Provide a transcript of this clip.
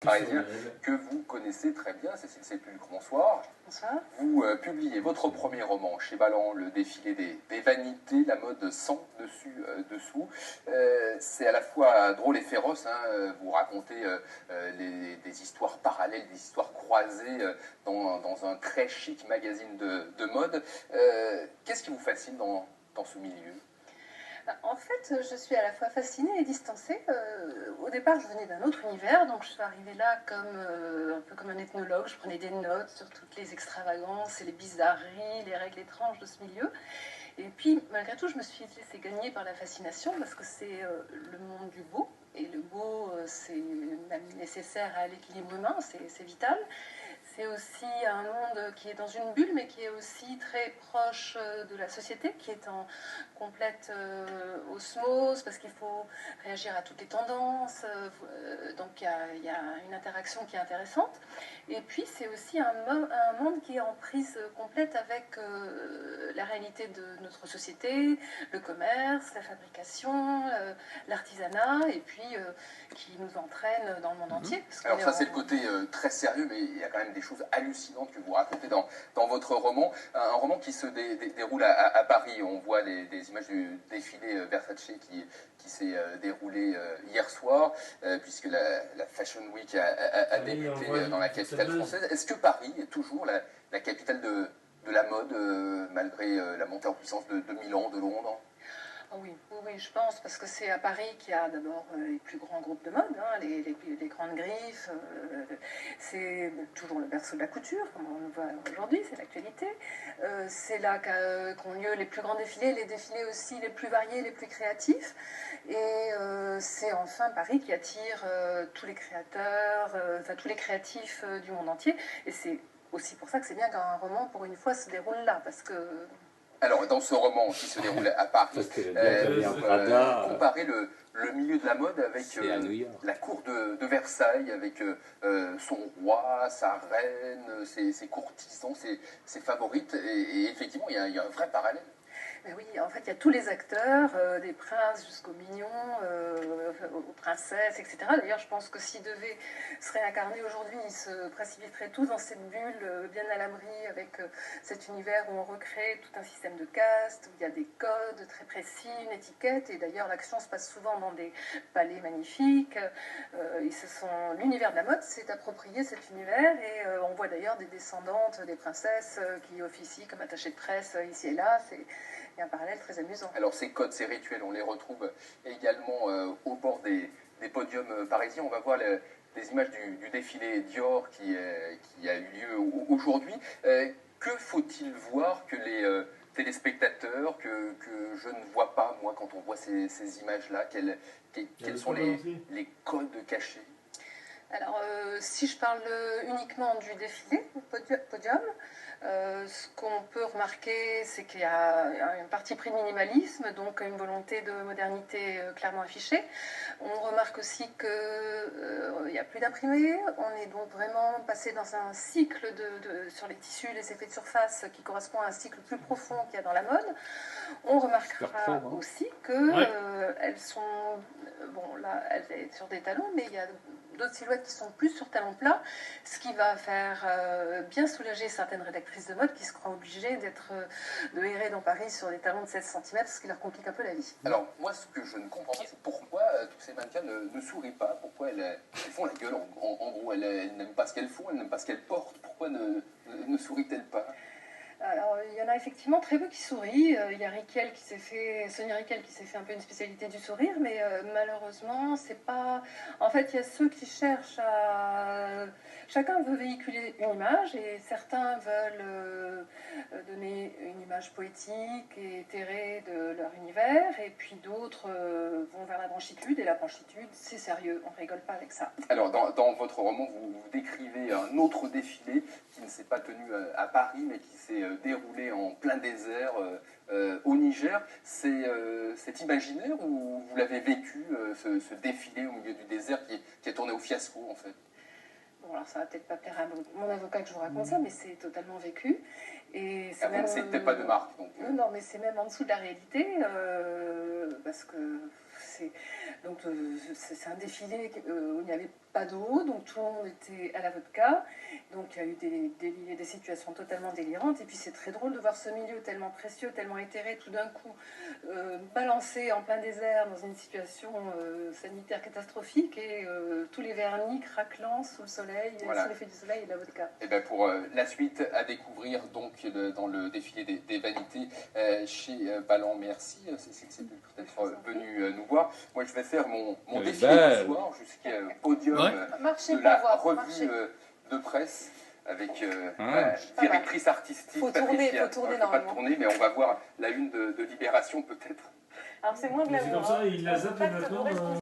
Parisien que vous connaissez très bien, Cécile Sépulcre, bonsoir. Bonsoir. Vous publiez votre premier roman chez Balland, Le défilé des vanités, la mode sans dessus dessous. C'est à la fois drôle et féroce, hein. Vous racontez des histoires parallèles, des histoires croisées dans un très chic magazine de mode. Qu'est-ce qui vous fascine dans ce milieu ? En fait, je suis à la fois fascinée et distancée. Au départ, je venais d'un autre univers, donc je suis arrivée là un peu comme un ethnologue. Je prenais des notes sur toutes les extravagances et les bizarreries, les règles étranges de ce milieu. Et puis, malgré tout, je me suis laissée gagner par la fascination parce que c'est le monde du beau. Et le beau, c'est même nécessaire à l'équilibre humain, c'est vital. C'est aussi un monde qui est dans une bulle, mais qui est aussi très proche de la société, qui est en complète osmose, parce qu'il faut réagir à toutes les tendances. Donc il y a une interaction qui est intéressante. Et puis c'est aussi un monde qui est en prise complète avec la réalité de notre société, le commerce, la fabrication, l'artisanat, et puis qui nous entraîne dans le monde entier. Alors ça c'est le côté très sérieux, mais il y a quand même des choses hallucinantes que vous racontez dans votre roman. Un roman qui se déroule à Paris. On voit des images du défilé Versace qui s'est déroulé hier soir, puisque la Fashion Week a débuté dans la capitale française. Est-ce que Paris est toujours la capitale de la mode, malgré la montée en puissance de Milan, de Londres ? Oui, je pense, parce que c'est à Paris qu'il y a d'abord les plus grands groupes de mode, hein, les grandes griffes. C'est toujours le berceau de la couture, comme on le voit aujourd'hui, c'est l'actualité. C'est là qu'ont lieu les plus grands défilés, les défilés aussi les plus variés, les plus créatifs. Et c'est enfin Paris qui attire tous les créateurs, tous les créatifs du monde entier. Et c'est aussi pour ça que c'est bien qu'un roman, pour une fois, se déroule là, parce que... Alors, dans ce roman qui se déroule à Paris, comparez le milieu de la mode avec la cour de Versailles, avec son roi, sa reine, ses courtisans, ses favorites. Et effectivement, il y a un vrai parallèle. Mais oui, en fait, il y a tous les acteurs, des princes jusqu'aux mignons, aux princesses, etc. D'ailleurs, je pense que s'ils devaient se réincarner aujourd'hui, ils se précipiteraient tous dans cette bulle, bien à l'abri, avec cet univers où on recrée tout un système de caste, où il y a des codes très précis, une étiquette. Et d'ailleurs, l'action se passe souvent dans des palais magnifiques. L'univers de la mode s'est approprié cet univers. Et on voit d'ailleurs des descendantes des princesses qui officient comme attachées de presse ici et là. Il y a un parallèle très amusant. Alors ces codes, ces rituels, on les retrouve également au bord des podiums parisiens. On va voir des images du défilé Dior qui a eu lieu aujourd'hui. Que faut-il voir que les téléspectateurs, que je ne vois pas, moi, quand on voit ces images-là, quels sont les codes cachés ? Alors, si je parle uniquement du défilé, podium, ce qu'on peut remarquer, c'est qu'il y a un parti pris de minimalisme, donc une volonté de modernité clairement affichée. On remarque aussi qu'il n'y a plus d'imprimés. On est donc vraiment passé dans un cycle sur les tissus, les effets de surface, qui correspond à un cycle plus profond qu'il y a dans la mode. On remarquera aussi qu'elles sont... Bon, là, elles sont sur des talons, mais il y a d'autres silhouettes qui sont plus sur talons plats, ce qui va faire bien soulager certaines rédactrices de mode qui se croient obligées de errer dans Paris sur des talons de 16 cm, ce qui leur complique un peu la vie. Alors, moi, ce que je ne comprends pas, c'est pourquoi toutes ces mannequins ne sourient pas, pourquoi elles font la gueule, en gros, elles n'aiment pas ce qu'elles font, elles n'aiment pas ce qu'elles portent, pourquoi ne sourient-elles pas ? Alors, il y en a effectivement très peu qui sourient. Il y a Sonia Rykiel qui s'est fait un peu une spécialité du sourire, mais malheureusement, c'est pas... En fait, il y a ceux qui cherchent à... Chacun veut véhiculer une image, et certains veulent donner une image poétique et éthérée de leur univers, et puis d'autres vont vers la branchitude, et la branchitude, c'est sérieux, on rigole pas avec ça. Alors, dans votre roman, vous décrivez un autre défilé qui ne s'est pas tenu à Paris, mais qui s'est déroulé en plein désert au Niger. C'est imaginaire ou vous l'avez vécu, ce défilé au milieu du désert qui est tourné au fiasco, en fait ? Bon, alors ça va peut-être pas plaire à mon avocat que je vous raconte ça, mais c'est totalement vécu. Et vous ne citez pas de marque, donc. Non, mais c'est même en dessous de la réalité, parce que Donc c'est un défilé où il n'y avait pas d'eau, donc tout le monde était à la vodka. Donc il y a eu des situations totalement délirantes. Et puis c'est très drôle de voir ce milieu tellement précieux, tellement éthéré, tout d'un coup balancé en plein désert dans une situation sanitaire catastrophique et tous les vernis craquelants sous le soleil, voilà. sous l'effet du soleil et de la vodka. Et ben pour la suite à découvrir donc dans le défilé des vanités chez Ballant, merci Cécile, c'est peut-être venu nous voir. Moi je vais faire mon défilé du soir jusqu'au podium de la revue de presse avec directrice artistique. Faut tourner normalement. Pas tourner, mais on va voir la une de Libération peut-être. Alors c'est moins glamour. C'est comme ça, il la zappe maintenant.